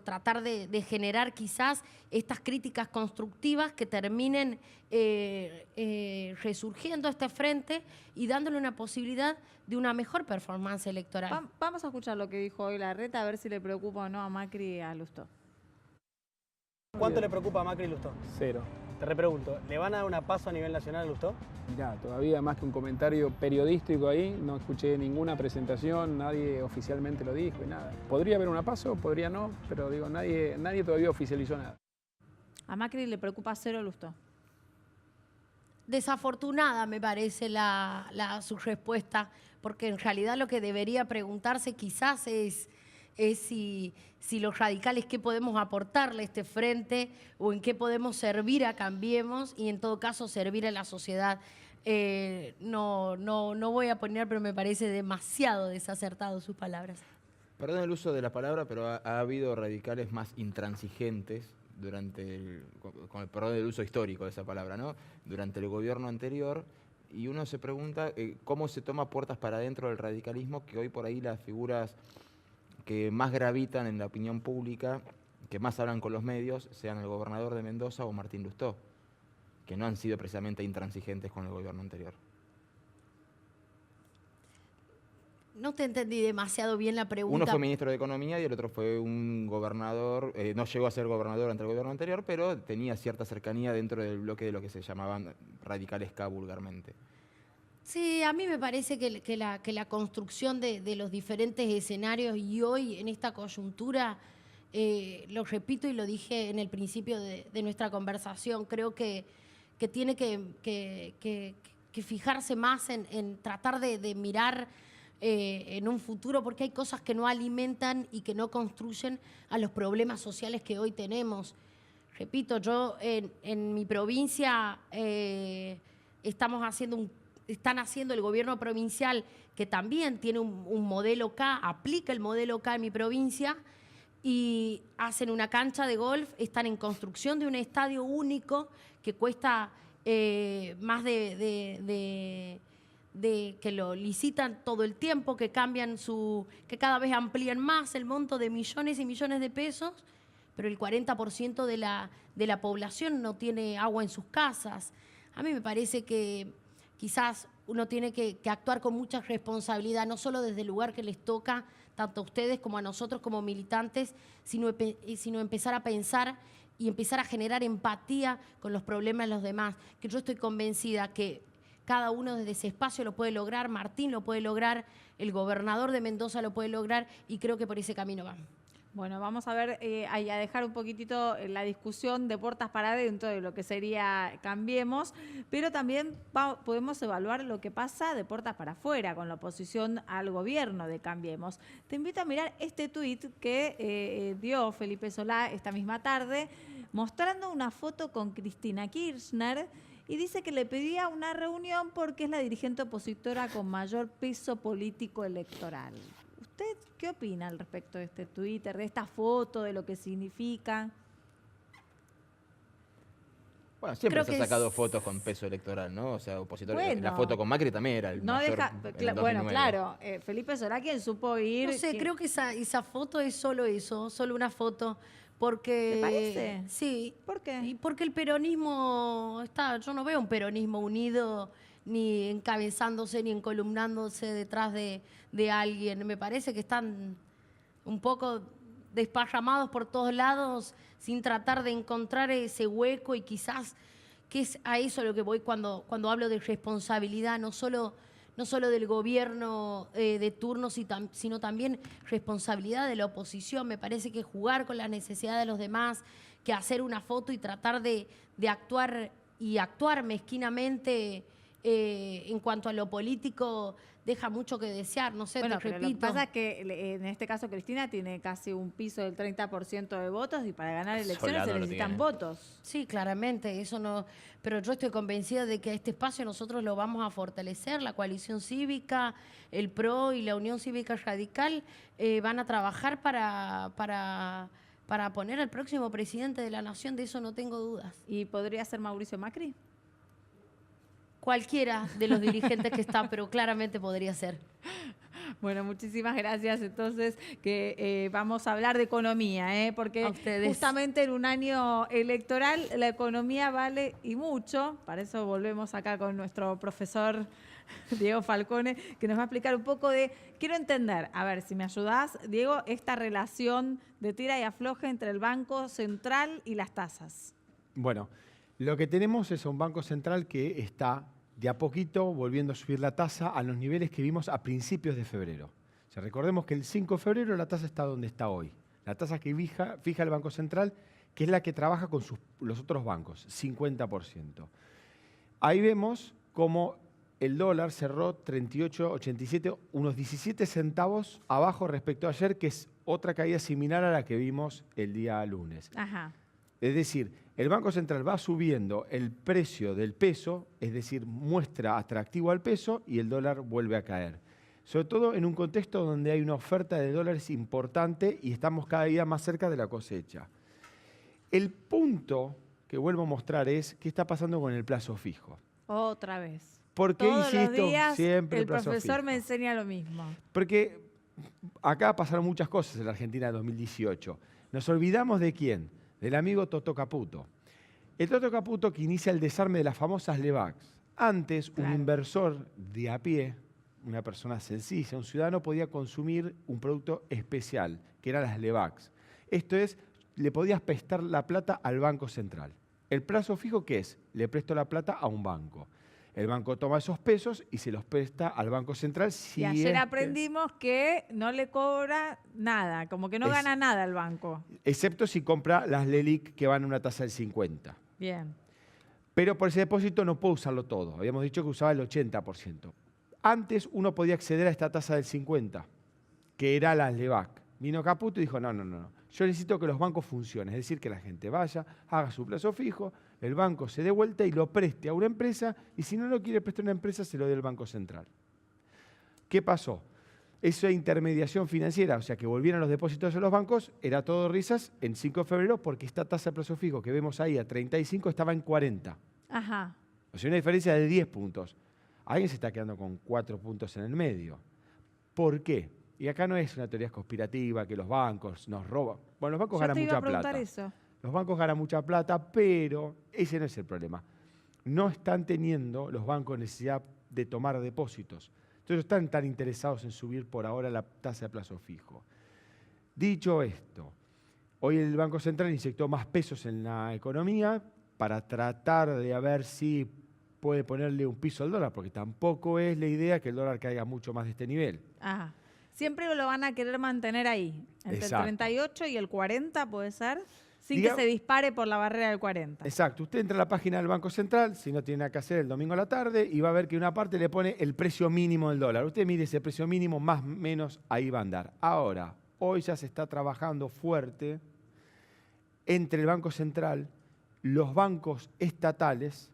tratar de generar quizás estas críticas constructivas que terminen resurgiendo a este frente y dándole una posibilidad de una mejor performance electoral. Vamos a escuchar lo que dijo hoy Larreta, a ver si le preocupa o no a Macri y a Lustó. ¿Cuánto le preocupa a Macri y Lustó? 0. Te repregunto, ¿le van a dar una paso a nivel nacional a Lustó? Mirá, todavía más que un comentario periodístico ahí, no escuché ninguna presentación, nadie oficialmente lo dijo y nada. Podría haber una paso, podría no, pero digo, nadie todavía oficializó nada. ¿A Macri le preocupa 0 Lustó? Desafortunada me parece su respuesta, porque en realidad lo que debería preguntarse quizás es si los radicales qué podemos aportarle a este frente o en qué podemos servir a Cambiemos y en todo caso servir a la sociedad. No voy a poner, pero me parece demasiado desacertado sus palabras. Perdón el uso de la palabra, pero ha habido radicales más intransigentes con el perdón del uso histórico de esa palabra, ¿no? Durante el gobierno anterior, y uno se pregunta cómo se toma puertas para adentro del radicalismo, que hoy por ahí las figuras que más gravitan en la opinión pública, que más hablan con los medios, sean el gobernador de Mendoza o Martín Lustó, que no han sido precisamente intransigentes con el gobierno anterior. No te entendí demasiado bien la pregunta. Uno fue ministro de Economía y el otro fue un gobernador, no llegó a ser gobernador ante el gobierno anterior, pero tenía cierta cercanía dentro del bloque de lo que se llamaban radicales K vulgarmente. Sí, a mí me parece que la construcción de los diferentes escenarios y hoy en esta coyuntura, lo repito y lo dije en el principio de nuestra conversación, creo que tiene que fijarse más en tratar de mirar en un futuro, porque hay cosas que no alimentan y que no construyen a los problemas sociales que hoy tenemos. Repito, yo en mi provincia están haciendo el gobierno provincial, que también tiene un modelo K, aplica el modelo K en mi provincia, y hacen una cancha de golf, están en construcción de un estadio único que cuesta más de que lo licitan todo el tiempo, que que cada vez amplían más el monto de millones y millones de pesos, pero el 40% de la población no tiene agua en sus casas. A mí me parece que quizás uno tiene que actuar con mucha responsabilidad, no solo desde el lugar que les toca, tanto a ustedes como a nosotros como militantes, sino empezar a pensar y empezar a generar empatía con los problemas de los demás, que yo estoy convencida que cada uno desde ese espacio lo puede lograr, Martín lo puede lograr, el gobernador de Mendoza lo puede lograr, y creo que por ese camino va. Bueno, vamos a ver, a dejar un poquitito la discusión de puertas para adentro de lo que sería Cambiemos, pero también podemos evaluar lo que pasa de puertas para afuera con la oposición al gobierno de Cambiemos. Te invito a mirar este tuit que dio Felipe Solá esta misma tarde, mostrando una foto con Cristina Kirchner, y dice que le pedía una reunión porque es la dirigente opositora con mayor peso político electoral. ¿Usted qué opina al respecto de este Twitter, de esta foto, de lo que significa? Bueno, siempre se ha sacado fotos con peso electoral, ¿no? O sea, opositor. Bueno, la foto con Macri también era el mayor en el 2009. Bueno, claro, Felipe Solá quien supo ir. No sé, creo que esa foto es solo eso, solo una foto. Porque, ¿te parece? Sí. ¿Por qué? Y porque el peronismo yo no veo un peronismo unido, ni encabezándose, ni encolumnándose detrás de alguien. Me parece que están un poco desparramados por todos lados, sin tratar de encontrar ese hueco, y quizás que es a eso lo que voy cuando hablo de responsabilidad, no solo del gobierno de turno, sino también responsabilidad de la oposición. Me parece que jugar con las necesidades de los demás, que hacer una foto y tratar de actuar mezquinamente en cuanto a lo político deja mucho que desear, no sé, bueno, te repito. Lo que pasa es que en este caso Cristina tiene casi un piso del 30% de votos, y para ganar elecciones se necesitan votos. Sí, claramente, eso no. Pero yo estoy convencida de que este espacio nosotros lo vamos a fortalecer. La coalición cívica, el PRO y la Unión Cívica Radical van a trabajar para poner al próximo presidente de la nación, de eso no tengo dudas. ¿Y podría ser Mauricio Macri? Cualquiera de los dirigentes que está, pero claramente podría ser. Bueno, muchísimas gracias. Entonces, que vamos a hablar de economía, porque justamente en un año electoral la economía vale y mucho. Para eso volvemos acá con nuestro profesor Diego Falcone, que nos va a explicar un poco quiero entender, a ver si me ayudás, Diego, esta relación de tira y afloje entre el Banco Central y las tasas. Bueno, lo que tenemos es un Banco Central que está de a poquito volviendo a subir la tasa a los niveles que vimos a principios de febrero. O sea, recordemos que el 5 de febrero la tasa está donde está hoy. La tasa que fija el Banco Central, que es la que trabaja con los otros bancos, 50%. Ahí vemos cómo el dólar cerró 38.87, unos 17 centavos abajo respecto a ayer, que es otra caída similar a la que vimos el día lunes. Ajá. Es decir, el Banco Central va subiendo el precio del peso, es decir, muestra atractivo al peso, y el dólar vuelve a caer. Sobre todo en un contexto donde hay una oferta de dólares importante y estamos cada día más cerca de la cosecha. El punto que vuelvo a mostrar es qué está pasando con el plazo fijo. Otra vez. ¿Por qué Todos insisto los días siempre el plazo profesor fijo? me enseña lo mismo. Porque acá pasaron muchas cosas en la Argentina de 2018. Nos olvidamos de quién, del amigo Toto Caputo. El Toto Caputo que inicia el desarme de las famosas LEVACs. Antes, un inversor de a pie, una persona sencilla, un ciudadano, podía consumir un producto especial, que eran las LEVACs. Esto es, le podías prestar la plata al Banco Central. ¿El plazo fijo qué es? Le presto la plata a un banco. El banco toma esos pesos y se los presta al Banco Central. Y ayer aprendimos que no le cobra nada, como que no gana nada el banco. Excepto si compra las LELIC que van a una tasa del 50. Bien. Pero por ese depósito no puedo usarlo todo. Habíamos dicho que usaba el 80%. Antes uno podía acceder a esta tasa del 50%, que era la LEVAC. Vino Caputo y dijo, no. Yo necesito que los bancos funcionen. Es decir, que la gente vaya, haga su plazo fijo, el banco se dé vuelta y lo preste a una empresa, y si no lo quiere prestar a una empresa, se lo dé el Banco Central. ¿Qué pasó? Esa intermediación financiera, o sea, que volvieran los depósitos a los bancos, era todo risas en 5 de febrero porque esta tasa de plazo fijo que vemos ahí a 35 estaba en 40. Ajá. O sea, una diferencia de 10 puntos. Alguien se está quedando con 4 puntos en el medio. ¿Por qué? Y acá no es una teoría conspirativa que los bancos nos roban. Bueno, los bancos ganan mucha plata. Eso. Los bancos ganan mucha plata, pero ese no es el problema. No están teniendo los bancos necesidad de tomar depósitos. Entonces no están tan interesados en subir por ahora la tasa de plazo fijo. Dicho esto, hoy el Banco Central inyectó más pesos en la economía para tratar de ver si puede ponerle un piso al dólar, porque tampoco es la idea que el dólar caiga mucho más de este nivel. Ajá. Siempre lo van a querer mantener ahí, entre Exacto. el 38 y el 40, ¿puede ser? Sin que se dispare por la barrera del 40. Exacto. Usted entra a la página del Banco Central, si no tiene nada que hacer el domingo a la tarde, y va a ver que una parte le pone el precio mínimo del dólar. Usted mire ese precio mínimo, más o menos ahí va a andar. Ahora, hoy ya se está trabajando fuerte entre el Banco Central, los bancos estatales,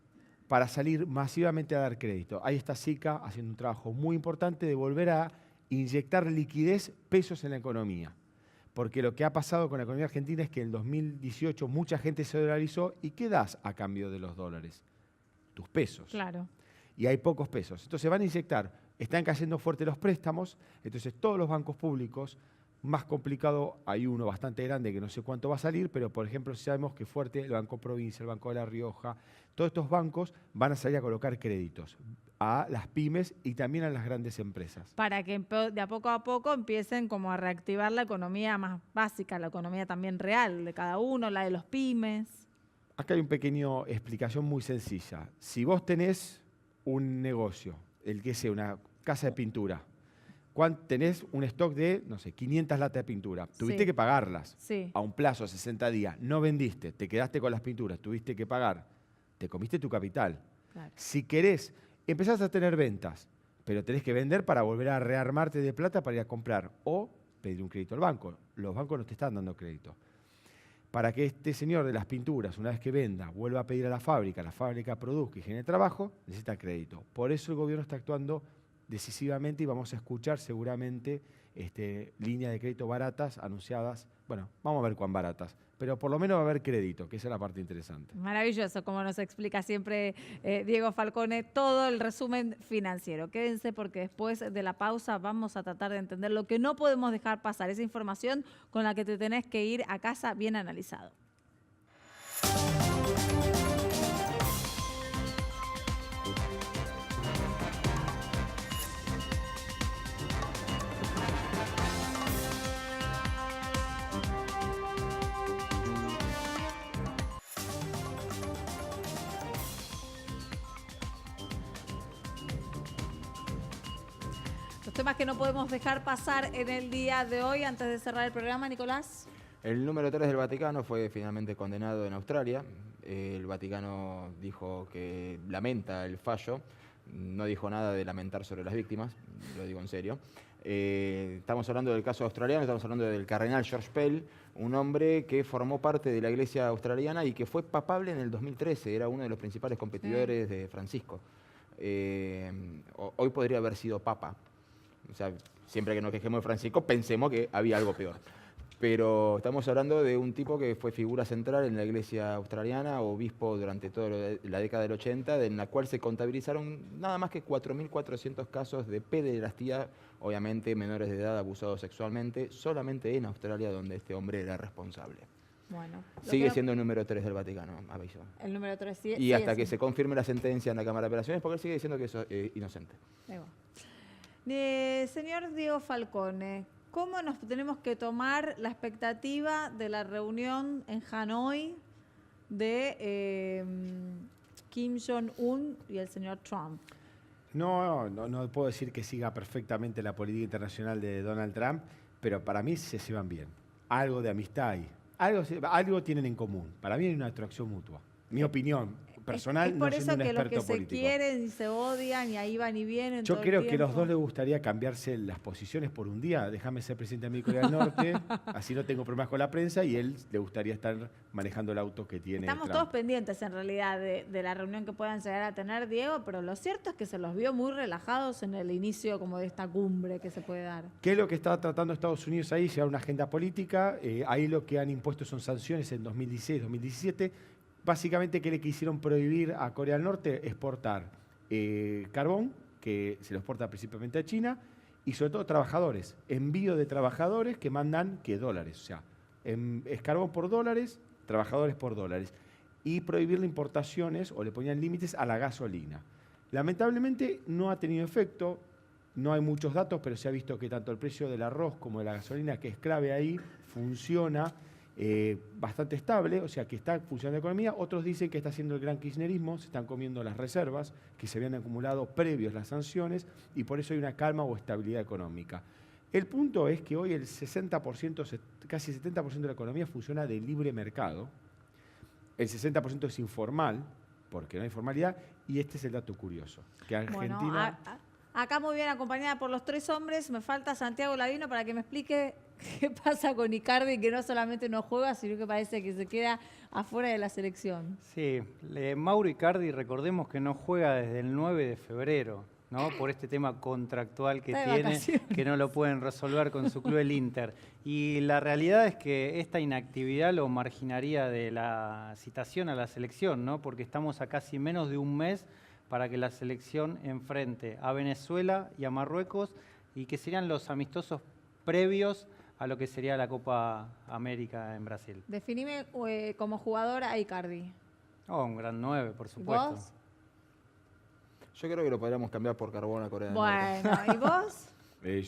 para salir masivamente a dar crédito. Ahí está SICA haciendo un trabajo muy importante de volver a inyectar liquidez, pesos en la economía. Porque lo que ha pasado con la economía argentina es que en 2018 mucha gente se dolarizó. ¿Y qué das a cambio de los dólares? Tus pesos. Claro. Y hay pocos pesos. Entonces van a inyectar, están cayendo fuerte los préstamos, entonces todos los bancos públicos, más complicado, hay uno bastante grande que no sé cuánto va a salir, pero por ejemplo sabemos que fuerte el Banco Provincia, el Banco de La Rioja, todos estos bancos van a salir a colocar créditos a las pymes y también a las grandes empresas. Para que de a poco empiecen como a reactivar la economía más básica, la economía también real de cada uno, la de los pymes. Acá hay una pequeña explicación muy sencilla. Si vos tenés un negocio, el que sea una casa de pintura, tenés un stock de, no sé, 500 latas de pintura, tuviste que pagarlas a un plazo de 60 días, no vendiste, te quedaste con las pinturas, tuviste que pagar, te comiste tu capital. Claro. Si querés, empezás a tener ventas, pero tenés que vender para volver a rearmarte de plata para ir a comprar o pedir un crédito al banco. Los bancos no te están dando crédito. Para que este señor de las pinturas, una vez que venda, vuelva a pedir a la fábrica produzca y genere trabajo, necesita crédito. Por eso el gobierno está actuando decisivamente y vamos a escuchar seguramente líneas de crédito baratas anunciadas. Bueno, vamos a ver cuán baratas, pero por lo menos va a haber crédito, que esa es la parte interesante. Maravilloso, como nos explica siempre Diego Falcone, todo el resumen financiero. Quédense porque después de la pausa vamos a tratar de entender lo que no podemos dejar pasar, esa información con la que te tenés que ir a casa bien analizado. Los temas que no podemos dejar pasar en el día de hoy, antes de cerrar el programa, Nicolás. El número 3 del Vaticano fue finalmente condenado en Australia. El Vaticano dijo que lamenta el fallo. No dijo nada de lamentar sobre las víctimas, lo digo en serio. Estamos hablando del caso australiano, estamos hablando del cardenal George Pell, un hombre que formó parte de la iglesia australiana y que fue papable en el 2013, era uno de los principales competidores de Francisco. Hoy podría haber sido papa. O sea, siempre que nos quejemos de Francisco, pensemos que había algo peor. Pero estamos hablando de un tipo que fue figura central en la iglesia australiana, obispo durante toda la década del 80, en la cual se contabilizaron nada más que 4.400 casos de pederastía, obviamente menores de edad abusados sexualmente, solamente en Australia, donde este hombre era responsable. Bueno, Sigue siendo el número 3 del Vaticano, aviso. El número 3 y hasta que se confirme la sentencia en la Cámara de Apelaciones, porque él sigue diciendo que es inocente. Señor Diego Falcone, ¿cómo nos tenemos que tomar la expectativa de la reunión en Hanoi de Kim Jong-un y el señor Trump? No puedo decir que siga perfectamente la política internacional de Donald Trump, pero para mí se llevan bien. Algo de amistad hay. Algo tienen en común. Para mí hay una atracción mutua. Mi opinión personal, es por no eso siendo un que los experto que se político. quieren y se odian y ahí van y vienen. Yo todo creo el que a los tiempo. dos les gustaría cambiarse las posiciones por un día. Déjame ser presidente de Corea del Norte, así no tengo problemas con la prensa, y él le gustaría estar manejando el auto que tiene Estamos Trump. todos pendientes en realidad de la reunión que puedan llegar a tener, Diego, pero lo cierto es que se los vio muy relajados en el inicio como de esta cumbre que se puede dar. ¿Qué es lo que está tratando Estados Unidos ahí? Llevar una agenda política. Ahí lo que han impuesto son sanciones en 2016, 2017. Básicamente, ¿qué le quisieron prohibir a Corea del Norte? Exportar carbón, que se lo exporta principalmente a China, y sobre todo trabajadores. Envío de trabajadores que mandan dólares. O sea, es carbón por dólares, trabajadores por dólares. Y prohibirle importaciones o le ponían límites a la gasolina. Lamentablemente no ha tenido efecto. No hay muchos datos, pero se ha visto que tanto el precio del arroz como de la gasolina, que es clave ahí, funciona bastante estable, o sea que está funcionando la economía. Otros dicen que está haciendo el gran kirchnerismo, se están comiendo las reservas que se habían acumulado previos las sanciones y por eso hay una calma o estabilidad económica. El punto es que hoy el 60%, casi 70% de la economía funciona de libre mercado, el 60% es informal, porque no hay formalidad, y este es el dato curioso, que Argentina... Bueno, acá muy bien acompañada por los tres hombres, me falta Santiago Ladino para que me explique qué pasa con Icardi, que no solamente no juega, sino que parece que se queda afuera de la selección. Sí, Mauro Icardi, recordemos que no juega desde el 9 de febrero, ¿no? Por este tema contractual que tiene, que no lo pueden resolver con su club el Inter. Y la realidad es que esta inactividad lo marginaría de la citación a la selección, ¿no? Porque estamos a casi menos de un mes para que la selección enfrente a Venezuela y a Marruecos y que serían los amistosos previos a lo que sería la Copa América en Brasil. Definime como jugador a Icardi. Oh, un gran 9, por supuesto. ¿Vos? Yo creo que lo podríamos cambiar por carbón a Corea del Norte. Bueno, ¿y vos?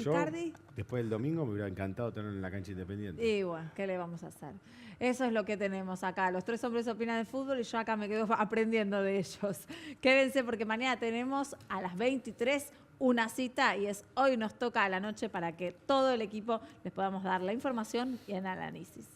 Yo, ¿Icardi? después del domingo, me hubiera encantado tenerlo en la cancha Independiente. Y bueno, ¿qué le vamos a hacer? Eso es lo que tenemos acá. Los tres hombres opinan de fútbol y yo acá me quedo aprendiendo de ellos. Quédense porque mañana tenemos a las 23 una cita y es hoy nos toca a la noche para que todo el equipo les podamos dar la información y el análisis.